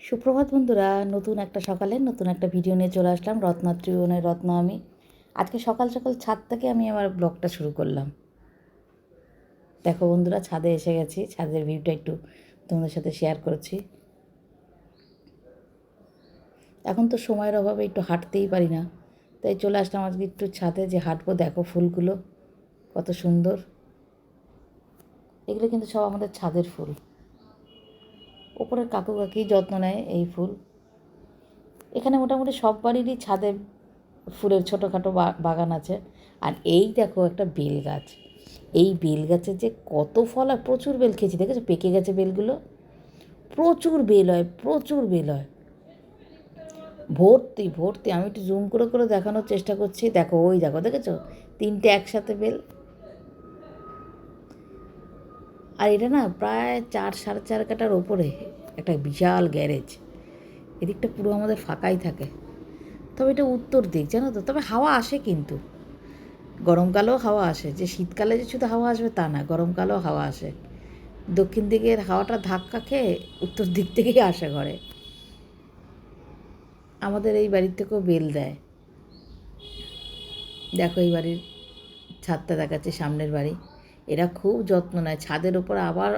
সুপ্রভাত বন্ধুরা, নতুন একটা সকালে নতুন একটা ভিডিও নিয়ে চলে আসলাম। রত্নাত্রিভুবনের রত্ন আমি। আজকে সকাল সকাল ছাদ থেকে আমি আমার ব্লগটা শুরু করলাম। দেখো বন্ধুরা, ছাদে এসে গেছি। ছাদের ভিউটা একটু তোমাদের সাথে শেয়ার করছি। এখন তো সময়ের অভাবে একটু হাঁটতেই পারি না, তাই চলে আসলাম আজকে একটু ছাদে যে হাঁটবো। দেখো ফুলগুলো কত সুন্দর। এগুলো কিন্তু সব আমাদের ছাদের ফুল। ওপরের কাকু কাকি যত্ন নেয় এই ফুল। এখানে মোটামুটি সব বাড়িরই ছাদে ফুলের ছোটোখাটো বাগান আছে। আর এই দেখো একটা বেল গাছ। এই বেল গাছের যে কত ফল হয়, প্রচুর বেল খেয়েছি। দেখেছো পেকে গেছে বেলগুলো, প্রচুর বেল হয়, প্রচুর বেল হয়, ভর্তি ভর্তি। আমি একটু জুম করে করে দেখানোর চেষ্টা করছি। দেখো ওই দেখো, দেখেছো 3টে একসাথে বেল। আর এটা না প্রায় 4-4.5 কাঠার ওপরে একটা বিশাল গ্যারেজ। এদিকটা পুরো আমাদের ফাঁকাই থাকে। তবে এটা উত্তর দিক, জানো তো। তবে হাওয়া আসে, কিন্তু গরমকালেও হাওয়া আসে। যে শীতকালে যে শুধু হাওয়া আসবে তা না, গরমকালেও হাওয়া আসে। দক্ষিণ দিকের হাওয়াটা ধাক্কা খেয়ে উত্তর দিক থেকেই আসে ঘরে। আমাদের এই বাড়ির থেকেও বেল দেয়। দেখো এই বাড়ির ছাদটা দেখাচ্ছে, সামনের বাড়ি। এরা খুব যত্ন নেয়। ছাদের ওপর আবার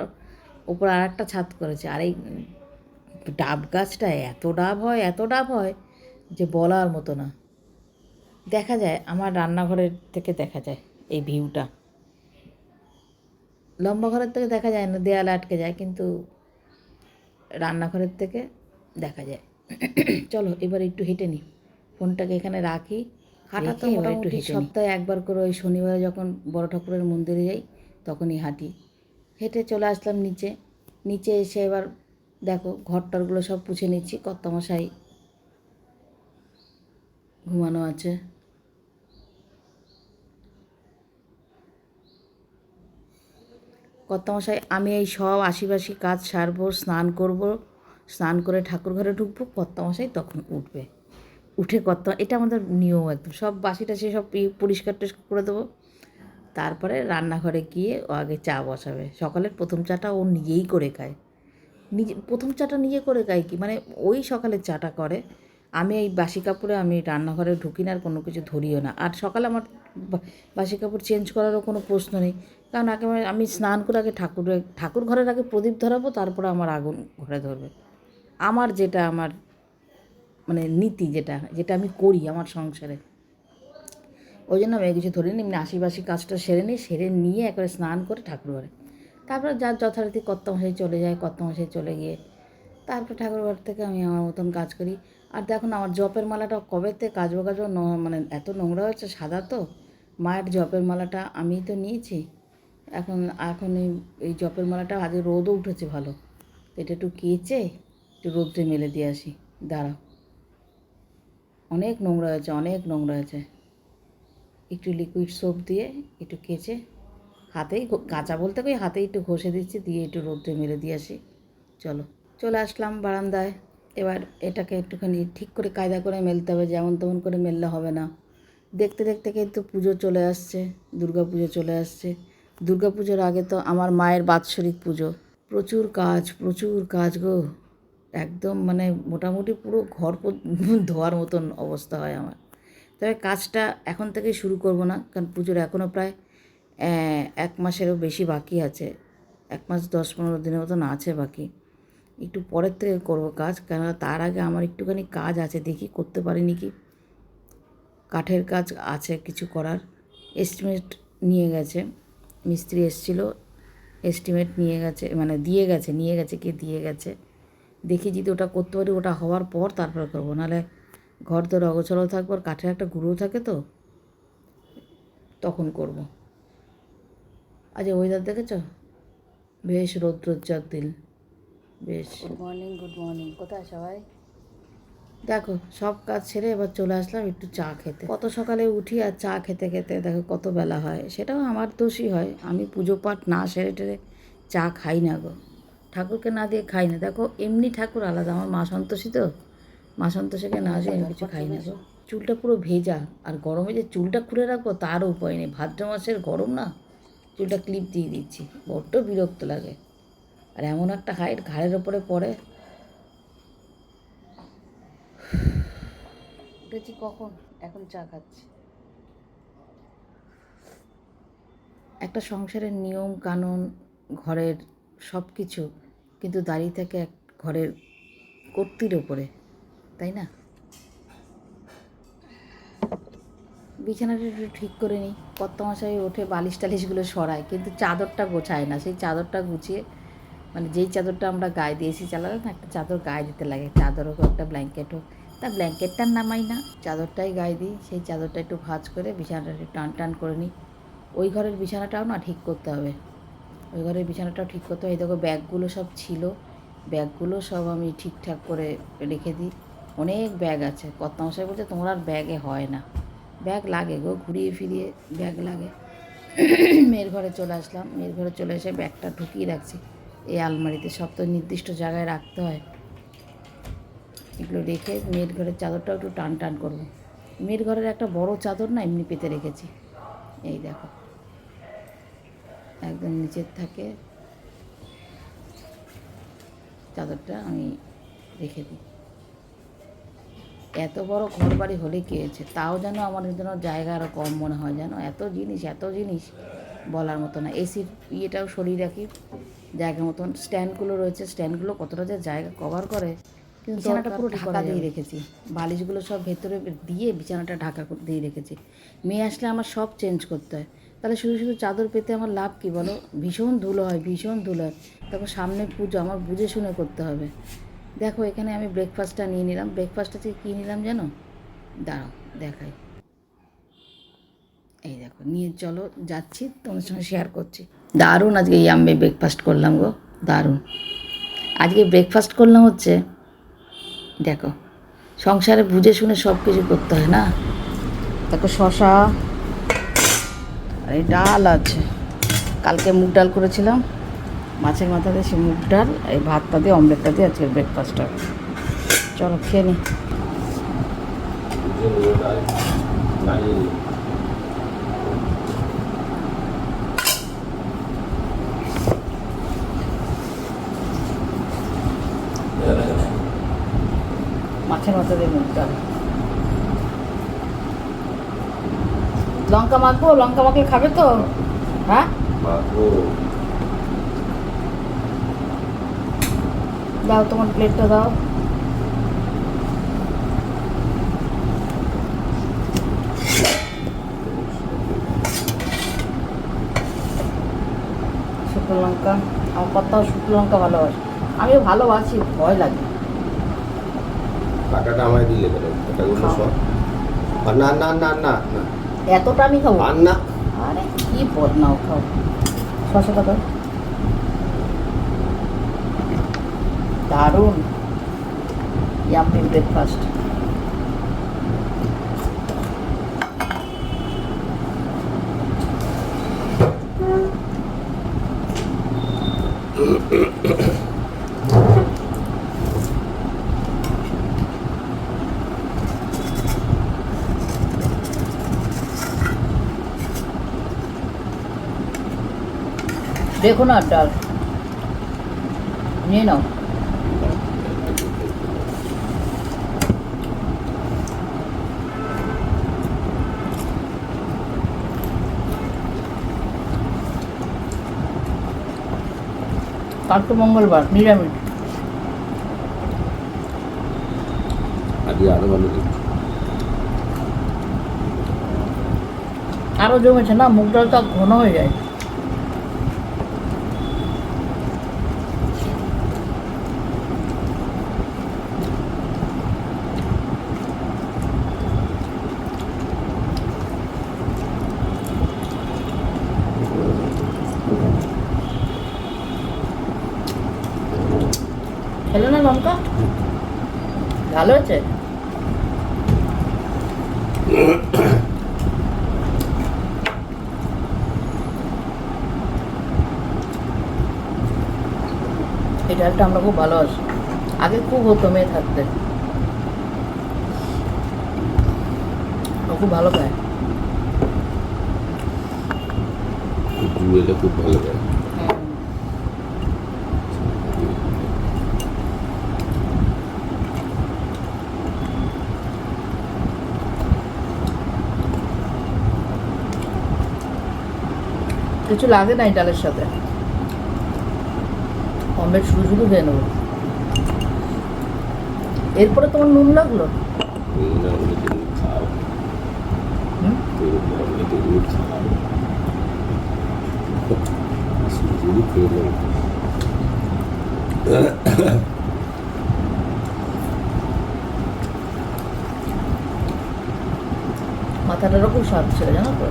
ওপর আর একটা ছাদ করেছে। আর এই ডাব গাছটা এত ডাব হয়, এত ডাব হয় যে বলার মতো না। দেখা যায় আমার রান্নাঘরের থেকে, দেখা যায় এই ভিউটা। লম্বা ঘরের থেকে দেখা যায় না, দেয়ালে আটকে যায়, কিন্তু রান্নাঘরের থেকে দেখা যায়। চলো এবার একটু হেঁটে নিই। ফোনটাকে এখানে রাখি। হাঁটা তো মোটামুটি সপ্তাহে একবার করে, ওই শনিবারে যখন বড় ঠাকুরের মন্দিরে যাই তখনই হাঁটি। হেঁটে চলে আসলাম নিচে। নিচে এসে এবার দেখো ঘরটরগুলো সব পুছে নিচ্ছি। কর্তামশাই ঘুমানো আছে। কর্তামশাই, আমি এই সব আশিপাশি কাজ সারবো, স্নান করব, স্নান করে ঠাকুর ঘরে ঢুকবো, কর্তামশাই তখন উঠবে। উঠে এটা আমাদের নিয়ম একদম। সব বাসি টাসি সব পরিষ্কার টরিষ্কার করে দেবো। তারপরে রান্নাঘরে গিয়ে ও আগে চা বসাবে। সকালের প্রথম চাটা ও নিজেই করে খায়। প্রথম চাটা নিজে করে খায় কি মানে, ওই সকালের চাটা করে। আমি এই বাসি কাপড়ে আমি রান্নাঘরে ঢুকি না, আর কোনো কিছু ধরিও না। আর সকালে আমার বাসি কাপড় চেঞ্জ করারও কোনো প্রশ্ন নেই, কারণ একেবারে আমি স্নান করে আগে ঠাকুর ঘরের আগে প্রদীপ ধরাবো, তারপরে আমার আগুন ঘরে ধরবে। আমার যেটা আমার মানে নীতি, যেটা যেটা আমি করি আমার সংসারে। ওই জন্য আমি কিছু ধরে নিই, এমনি আশিবাসি কাজটা সেরে নিই। সেরে নিয়ে একবারে স্নান করে ঠাকুর ঘরে, তারপরে যার যথারীতি কর্তামশাই চলে যায়। কর্তামশাই চলে গিয়ে তারপর ঠাকুর ঘর থেকে আমি আমার মতন কাজ করি। আর দেখুন আমার জপের মালাটা কবেতে কাচবো কাচবো, মানে এত নোংরা হচ্ছে। সাদা তো মায়ের জপের মালাটা আমিই তো নিয়েছি। এখন এখন এই জপের মালাটা আজ রোদও উঠেছে ভালো, এটা একটু কেচে একটু রোদ্রে মেলে দিয়ে আসি। দাঁড়াও, অনেক নোংরা হয়েছে, অনেক নোংরা হয়েছে। একটু লিকুইড সোপ দিয়ে একটু কেচে হাতেই, কাঁচা বলতে ওই হাতেই একটু ঘষে দিচ্ছি, দিয়ে একটু রোদ্রে মেলে দিয়ে আসি। চলো, চলে আসলাম বারান্দায়। এবার এটাকে একটুখানি ঠিক করে কায়দা করে মেলতে হবে, যেমন তেমন করে মেললে হবে না। দেখতে দেখতে কিন্তু পুজো চলে আসছে, দুর্গা পুজো চলে আসছে। দুর্গা পুজোর আগে তো আমার মায়ের বাৎসরিক পুজো। প্রচুর কাজ, প্রচুর কাজ গো। একদম মানে মোটামুটি পুরো ঘর ধোয়ার মতন অবস্থা হয় আমার। তবে কাজটা এখন থেকেই শুরু করব না, কারণ পুজোর এখনও প্রায় 1 মাসেরও বেশি বাকি আছে। 1 মাস 10-15 দিনের মতন আছে বাকি। একটু পরের থেকে করবো কাজ, কেননা তার আগে আমার একটুখানি কাজ আছে, দেখি করতে পারিনি কি। কাঠের কাজ আছে কিছু করার। এস্টিমেট নিয়ে গেছে, মিস্ত্রি এসেছিলো, এস্টিমেট নিয়ে গেছে, মানে দিয়ে গেছে, দিয়ে গেছে। দেখি যদি ওটা করতে পারি, ওটা হওয়ার পর তারপর করবো। নাহলে ঘর তো অগোছালো থাকবো, আর কাঠের একটা গুঁড়ো থাকে তো, তখন করব। আজ ওয়েদার দেখেছো, বেশ রৌদ্রোজ্জ্বল দিন, বেশ। গুড মর্নিং, কোথায় সবাই? দেখো সব কাজ ছেড়ে এবার চলে আসলাম একটু চা খেতে। কত সকালে উঠি আর চা খেতে খেতে দেখো কত বেলা হয়। সেটাও আমার দোষই হয়, আমি পুজো পাঠ না সেরে টেরে চা খাই না গো। ঠাকুরকে না দিয়ে খাই না। দেখো এমনি ঠাকুর আলাদা, আমার মা সন্তোষী তো, মা সন্তোষীকে না দিয়ে আমি কিছু খাই না গো। চুলটা পুরো ভেজা, আর গরমে যে চুলটা খুলে রাখবো তারও উপায় নেই। ভাদ্র মাসের গরম না, চুলটা ক্লিপ দিয়ে দিচ্ছি, বড্ড বিরক্ত লাগে। আর এমন একটা হাইট ঘাড়ের ওপরে পড়ে, উঠেছি কখন, এখন চা খাচ্ছি। একটা সংসারের নিয়ম কানুন, ঘরের সব কিছু কিন্তু দাঁড়িয়ে থাকে এক ঘরের কর্তির ওপরে, তাই না? বিছানাটা একটু ঠিক করে নিই। কর্তামশাই ওঠে বালিশ টালিশগুলো সরায়, কিন্তু চাদরটা গোছায় না। সেই চাদরটা গুছিয়ে, মানে যেই চাদরটা আমরা গায়ে দিয়েছি চালালে না, একটা চাদর গায়ে দিতে লাগে, চাদর হোক একটা ব্ল্যাঙ্কেট হোক, তা ব্ল্যাঙ্কেটটার নামাই না, চাদরটাই গায়ে দিই। সেই চাদরটা একটু ভাঁজ করে বিছানাটা একটু টান টান করে নিই। ওই ঘরের বিছানাটাও না ঠিক করতে হবে, ওই ঘরের বিছানাটাও ঠিক করতে হবে। এই দেখো ব্যাগগুলো সব ছিল, ব্যাগগুলো সব আমি ঠিকঠাক করে রেখে দিই। অনেক ব্যাগ আছে। কর্তামশাই বলছে তোমার আর ব্যাগে হয় না। ব্যাগ লাগে গো, ঘুরিয়ে ফিরিয়ে ব্যাগ লাগে। মেয়ের ঘরে চলে আসলাম, মেয়ের ঘরে চলে এসে ব্যাগটা ঢুকিয়ে রাখছি এই আলমারিতে। সব তো নির্দিষ্ট জায়গায় রাখতে হয়। এগুলো রেখে মেয়ের ঘরের চাদরটাও একটু টান টান করবো। মেয়ের ঘরের একটা বড় চাদর না এমনি পেতে রেখেছি, এই দেখো একদম নিচের থাকে চাদরটা আমি রেখে দিই। এত বড় ঘর বাড়ি হলে কী হয়েছে, তাও যেন আমাদের জন্য জায়গা আরও কম মনে হয়, যেন এত জিনিস বলার মতো না। এসির ইয়েটাও সরিয়ে রাখি জায়গা মতন। স্ট্যান্ডগুলো রয়েছে, স্ট্যান্ডগুলো কতটা যে জায়গা কভার করে, কিন্তু বিছানাটা পুরো ঢাকা দিয়ে রেখেছি। বালিশগুলো সব ভেতরে দিয়ে বিছানাটা ঢাকা দিয়ে রেখেছি। মেয়ে আসলে আমার সব চেঞ্জ করতে হয়, তাহলে শুধু শুধু চাদর পেতে আমার লাভ কী বলো? ভীষণ ধুলো হয়, ভীষণ ধুলো হয়। তারপর সামনে পুজো, আমার বুঝে শুনে করতে হবে। দেখো এখানে আমি ব্রেকফাস্টটা নিয়ে নিলাম। ব্রেকফাস্টটা থেকে কী নিলাম জানো? দাঁড়াও দেখাই। এই দেখো নিয়ে চলো, যাচ্ছি তোমার সঙ্গে শেয়ার করছি। দারুণ আজকে ইয়াম্মি ব্রেকফাস্ট করলাম গো, দারুণ। আজকে ব্রেকফাস্ট করলাম হচ্ছে, দেখো সংসারে বুঝে শুনে সব কিছু করতে হয় না। দেখো শশা আর এই ডাল আছে, কালকে মুগ ডাল করেছিলাম মাছের মাথা দিয়ে, সে মুগ ডাল এই ভাতটা দিয়ে অমলেটটা দিয়ে আজকে ব্রেকফাস্টটা। চলো খেয়ে নি। মাছের মাথা দিয়ে মুগ ডাল। লঙ্কা মাখবো, লঙ্কা মাখলে খাবে তো? হ্যাঁ দাও, তোমার প্লেটটা দাও। শুকনো লঙ্কা, আমার কর্তাও শুকনো লঙ্কা ভালোবাসে, আমিও ভালোবাসি, ভয় লাগে। টাকাটা আমায় দিলে কেন? টাকাগুলো সব না না না না না, এতটা আমি খাবো আর না। আরে কি বদনাও, খাও শশাটা দাও। দারুণ ইয়াম্মি ব্রেকফাস্ট। দেখো না ডাল নিয়ে নাও। কাল তো মঙ্গলবার, নিরামিষ। আজকে আরো ভালো দিন। আরও জমেছে না, মুগ ডালটা ঘন হয়ে যায়। খেলো না লঙ্কা, ভালো আছে। এই ডালটা আমরা খুব ভালোবাসি, আগে খুব হতো মেয়ে থাকতে, ও খুব ভালো খায়। এলে খুব ভালো লাগে। কিছু লাগে না এই ডালের সাথে, অমলেট শুধু শুধু খেয়ে নেবো। এরপরে তোমার নুন লাগলো? না হলে তুমি খাও, হুম, তুমি খাও, শুধু খেয়ে নেবো। মাথাটারও খুব স্বাদ ছিল জানো তো।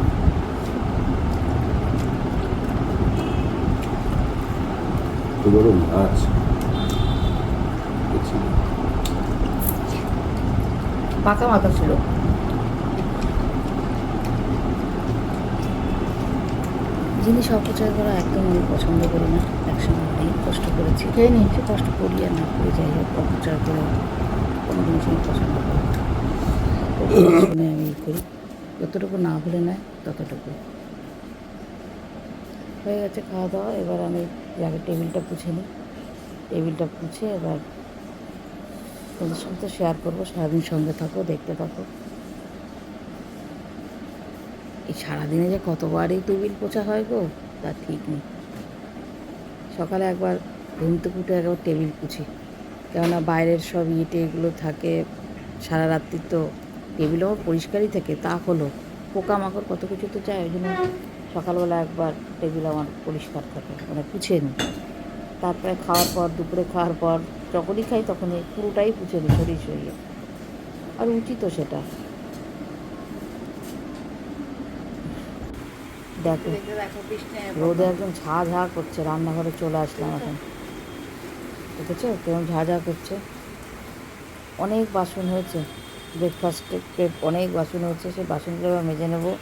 বড় মাছ দেখছি। পাকা মাথা ছিল। জিনিস অপচয় করা একদম আমি পছন্দ করি না। একসময় অনেক কষ্ট করেছি, খেয়ে নিই, সে কষ্ট করি আর না করি, যাই হোক অপচয় করে কোনো জিনিস আমি পছন্দ করি না। শুনে আমি করি, যতটুকু না ভুলে নেয় ততটুকু। হয়ে গেছে খাওয়া দাওয়া, এবার আমি আগে টেবিলটা পুছে নিই। টেবিলটা পুছে এবার তোমাদের সঙ্গে তো শেয়ার করবো, সারাদিন সঙ্গে থাকো, দেখতে থাকো। এই সারাদিনে যে কতবার এই টেবিল পোছা হয় গো তার ঠিক নেই। সকালে একবার ঘুম থেকে উঠে একবার টেবিল পুছি, কেননা বাইরের সব ইয়েটে এগুলো থাকে, সারা রাত্রি তো টেবিল আমার পরিষ্কারই থাকে, তা হলো পোকামাকড় কত কিছু তো চায়, ওই জন্য সকালবেলা একবার টেবিল আমার পরিষ্কার থাকে, মানে পুছে নিই। তারপরে খাওয়ার পর, দুপুরে খাওয়ার পর যখনই খাই তখনই পুরোটাই পুছে নিই শরীর সরিয়ে, আর উচিতও সেটা। দেখো রোদে একদম ঝা ঝা করছে, রান্নাঘরে চলে আসলাম এখন, দেখেছো কেমন ঝা ঝা করছে। অনেক বাসন হয়েছে, ব্রেকফাস্টে অনেক বাসন হয়েছে, সেই বাসনগুলো এবার মেজে নেবো।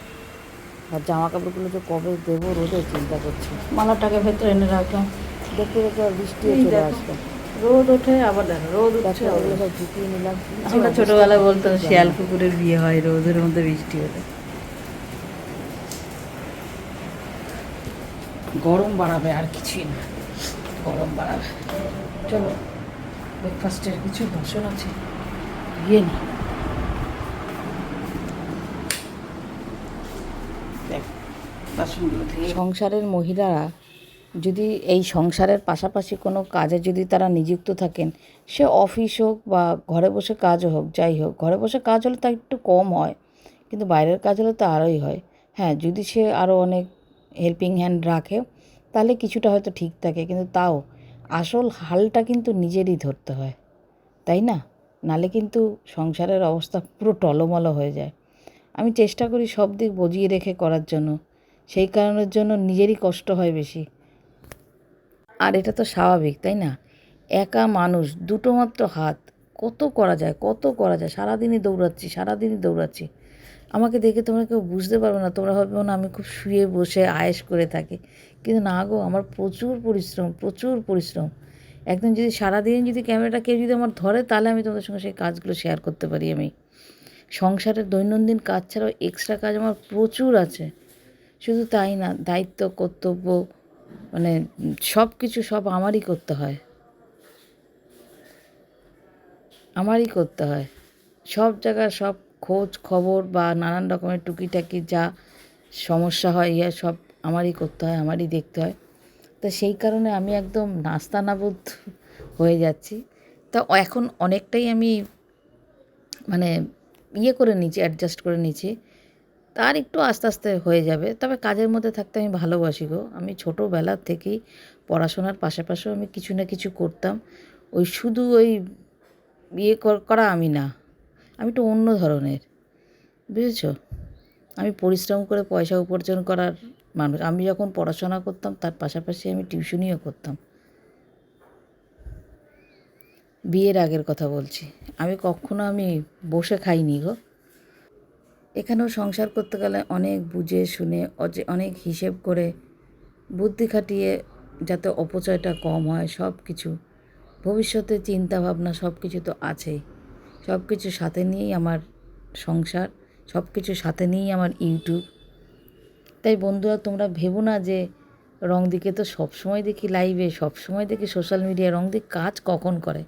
আর জামা কাপড়গুলো যে কবে দেবো রোদে চিন্তা করছি। মালাটাকে ভেতরে এনে রাখলাম, দেখতে দেখতে আর বৃষ্টিও চলে আসলো। রোদ ওঠে আবার দেখো রোদ উঠছে, ওগুলো সব ঢুকিয়ে নিলাম। আমরা ছোটোবেলায় বলতাম শিয়াল কুকুরের বিয়ে হয় রোদের মধ্যে বৃষ্টি হলে। গরম বাড়াবে আর কিছুই না, গরম বাড়াবে। চলো ব্রেকফাস্টের কিছু বাসন আছে ধুয়ে নিই। সংসারের মহিলারা যদি এই সংসারের পাশাপাশি কোনো কাজে যদি তারা নিযুক্ত থাকেন, সে অফিস হোক বা ঘরে বসে কাজও হোক, যাই হোক, ঘরে বসে কাজ হলে তা একটু কম হয়, কিন্তু বাইরের কাজ হলে তো আরোই হয়। হ্যাঁ, যদি সে আরও অনেক হেল্পিং হ্যান্ড রাখে তাহলে কিছুটা হয়তো ঠিক থাকে, কিন্তু তাও আসল হালটা কিন্তু নিজেরই ধরতে হয়, তাই না? নালে কিন্তু সংসারের অবস্থা পুরো টলমলো হয়ে যায়। আমি চেষ্টা করি সব দিক বুঝিয়ে রেখে করার জন্য, সেই কারণের জন্য নিজেরই কষ্ট হয় বেশি। আর এটা তো স্বাভাবিক, তাই না? একা মানুষ, দুটো মাত্র হাত, কত করা যায়, কত করা যায়। সারাদিনই দৌড়াচ্ছি। আমাকে দেখে তোমরা কেউ বুঝতে পারবে না, তোমরা ভাববে না আমি খুব শুয়ে বসে আয়েশ করে থাকি, কিন্তু না গো, আমার প্রচুর পরিশ্রম, প্রচুর পরিশ্রম। একদম যদি সারাদিন যদি ক্যামেরাটা কেউ যদি আমার ধরে তাহলে আমি তোমাদের সঙ্গে সেই কাজগুলো শেয়ার করতে পারি। আমি সংসারের দৈনন্দিন কাজ ছাড়াও এক্সট্রা কাজ আমার প্রচুর আছে। শুধু তাই না, দায়িত্ব, কর্তব্য, মানে সব কিছু সব আমারই করতে হয়, আমারই করতে হয়। সব জায়গার সব খোঁজ খবর বা নানান রকমের টুকিটাকি যা সমস্যা হয় সব আমারই করতে হয়, আমারই দেখতে হয়। তা সেই কারণে আমি একদম নাস্তানাবুদ হয়ে যাচ্ছি। তা এখন অনেকটাই আমি মানে করে নিয়েছি, অ্যাডজাস্ট করে নিয়েছি। তার একটু আস্তে আস্তে হয়ে যাবে, তবে কাজের মধ্যে থাকতে আমি ভালোবাসি গো। আমি ছোটোবেলার থেকেই পড়াশোনার পাশাপাশিও আমি কিছু না কিছু করতাম। ওই শুধু ওই করা আমি না, আমি একটু অন্য ধরনের, বুঝেছো? আমি পরিশ্রম করে পয়সা উপার্জন করার মানুষ। আমি যখন পড়াশোনা করতাম তার পাশাপাশি আমি টিউশনিও করতাম। বিয়ের আগের কথা বলছি, আমি কখনো বসে খাইনি গো। এখানেও সংসার করতে গেলে অনেক বুঝে শুনে, অনেক হিসেব করে, বুদ্ধি খাটিয়ে, যাতে অপচয়টা কম হয়, সব কিছু ভবিষ্যতে চিন্তাভাবনা সব কিছু তো আছেই। সব কিছু সাথে নিয়েই আমার সংসার, সব কিছু সাথে নিয়েই আমার ইউটিউব। তাই বন্ধুরা, তোমরা ভেবো না যে রংদিকে তো সবসময় দেখি লাইভে, সবসময় দেখি সোশ্যাল মিডিয়ায়, রংদি কাজ কখন করে?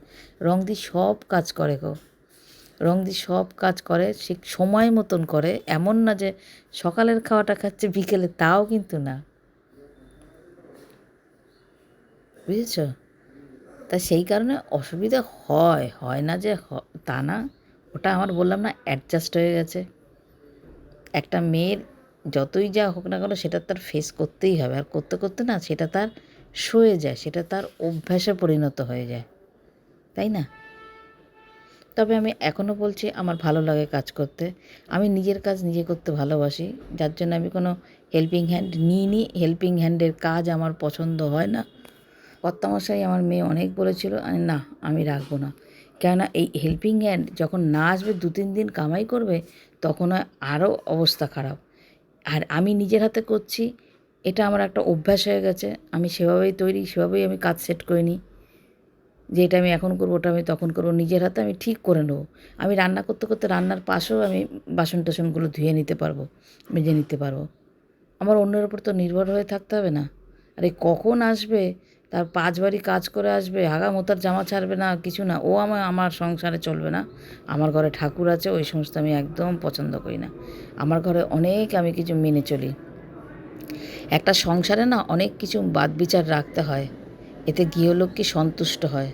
রংদি সব কাজ করে গো, রংদি সব কাজ করে, সে সময় মতন করে। এমন না যে সকালের খাওয়াটা খাচ্ছে বিকেলে, তাও কিন্তু না। বুঝেছ? তা সেই কারণে অসুবিধা হয়, হয় না যে তা না। ওটা আমার বললাম না অ্যাডজাস্ট হয়ে গেছে। একটা মেয়ের যতই যা হোক না কেন সেটা তার ফেস করতেই হবে। আর করতে, করতে না সেটা তার সয়ে যায়, সেটা তার অভ্যাসে পরিণত হয়ে যায়। তাই না? তবে আমি এখনও বলছি আমার ভালো লাগে কাজ করতে। আমি নিজের কাজ নিজে করতে ভালোবাসি। যার জন্য আমি কোনো হেল্পিং হ্যান্ড নিইনি। হেল্পিং হ্যান্ডের কাজ আমার পছন্দ হয় না। কর্তামশাই আমার মেয়ে অনেক বলেছিল, না আমি রাখবো না। কেননা এই হেল্পিং হ্যান্ড যখন না আসবে 2-3 দিন কামাই করবে তখন হয় আরও অবস্থা খারাপ। আর আমি নিজের হাতে করছি, এটা আমার একটা অভ্যাস হয়ে গেছে। আমি সেভাবেই তৈরি, সেভাবেই আমি কাজ সেট করে নিই। যে এটা আমি এখন করবো, ওটা আমি তখন করবো। নিজের হাতে আমি ঠিক করে নেবো। আমি রান্না করতে, করতে রান্নার পাশেও আমি বাসন টাসনগুলো ধুয়ে নিতে পারবো, মেজে নিতে পারবো। আমার অন্যের ওপর তো নির্ভর হয়ে থাকতে হবে না। আর এই কখন আসবে, তার 5 বাড়ি কাজ করে আসবে, হাগা-মোতার জামা ছাড়বে না, কিছু না। ও আমার সংসারে চলবে না। আমার ঘরে ঠাকুর আছে, ওই সমস্ত আমি একদম পছন্দ করি না। আমার ঘরে অনেক আমি কিছু মেনে চলি। একটা সংসারে না অনেক কিছু বাদ-বিচার রাখতে হয়। এতে গৃহলক্ষ্মী সন্তুষ্ট হয়।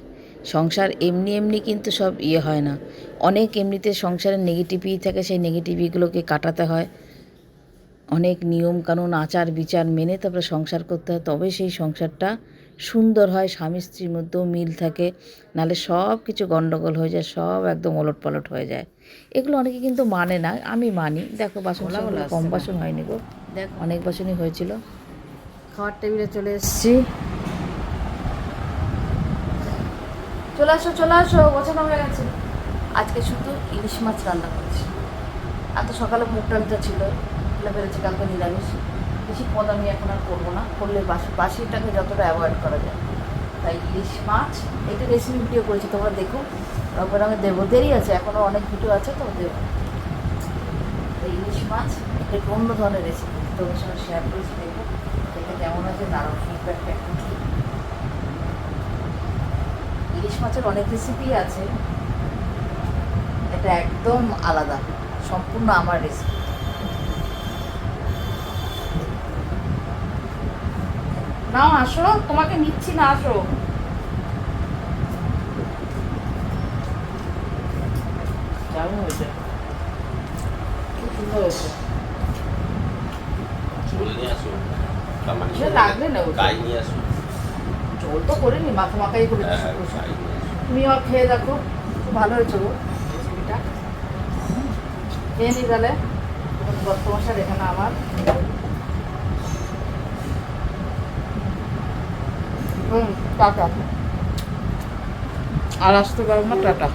সংসার এমনি, এমনি কিন্তু সব হয় না। অনেক এমনিতে সংসারে নেগেটিভই থাকে, সেই নেগেটিভগুলোকে কাটাতে হয়। অনেক নিয়মকানুন, আচার বিচার মেনে তারপরে সংসার করতে হয়, তবে সেই সংসারটা সুন্দর হয়, স্বামী স্ত্রীর মধ্যেও মিল থাকে। নাহলে সব কিছু গণ্ডগোল হয়ে যায়, সব একদম ওলটপালট হয়ে যায়। এগুলো অনেকে কিন্তু মানে না, আমি মানি। দেখো বাসন কম বাসন হয়নি গো, দেখ অনেক বাসনই হয়েছিল। খাওয়ার টেবিলে চলে এসেছি। চলে আসো, চলে আসো, গোছানো হয়ে গেছে। আজকে শুধু ইলিশ মাছ রান্না করেছি। আর তো সকালে মুগ ডালটা ছিল, তুলে ফেলেছি, কালকে নিরামিষ। বেশি পদ আমি এখন আর করবো না, করলে বাসিটাকে যতটা অ্যাভয়েড করা যায়। তাই ইলিশ মাছ, এটা রেসিপি ভিডিও করেছি, তোমরা দেখো। তারপরে আমি দেবো, দেরি আছে, এখনও অনেক ভিডিও আছে, তো দেবো। এই ইলিশ মাছ একটু অন্য ধরনের রেসিপি তোমার সঙ্গে শেয়ার করেছি, দেখো দেখে কেমন আছে, দারুণ ফিডব্যাকটা একটু। ইলিশ মাছের অনেক রেসিপি আছে, এটা একদম আলাদা, সম্পূর্ণ আমার রেসিপি। নাও আসো, তোমাকে নিচ্ছি না, আসো। দারুণ হয়েছে, খুব সুন্দর হয়েছে। ঝোল নিয়ে আসো। সে লাগবে না, গাই নিয়ে আসো। ঝোল তো করিনি, মাখা মাখাই করেছি। গাই নিয়ে আসো। তুমি আর খেয়ে দেখো, খুব ভালো হয়েছে গো রেসিপিটা। খেয়ে নি তাহলে, বর্তমাসার এখানে আমার টাটা। আর আসতে পারবো না, টাটা।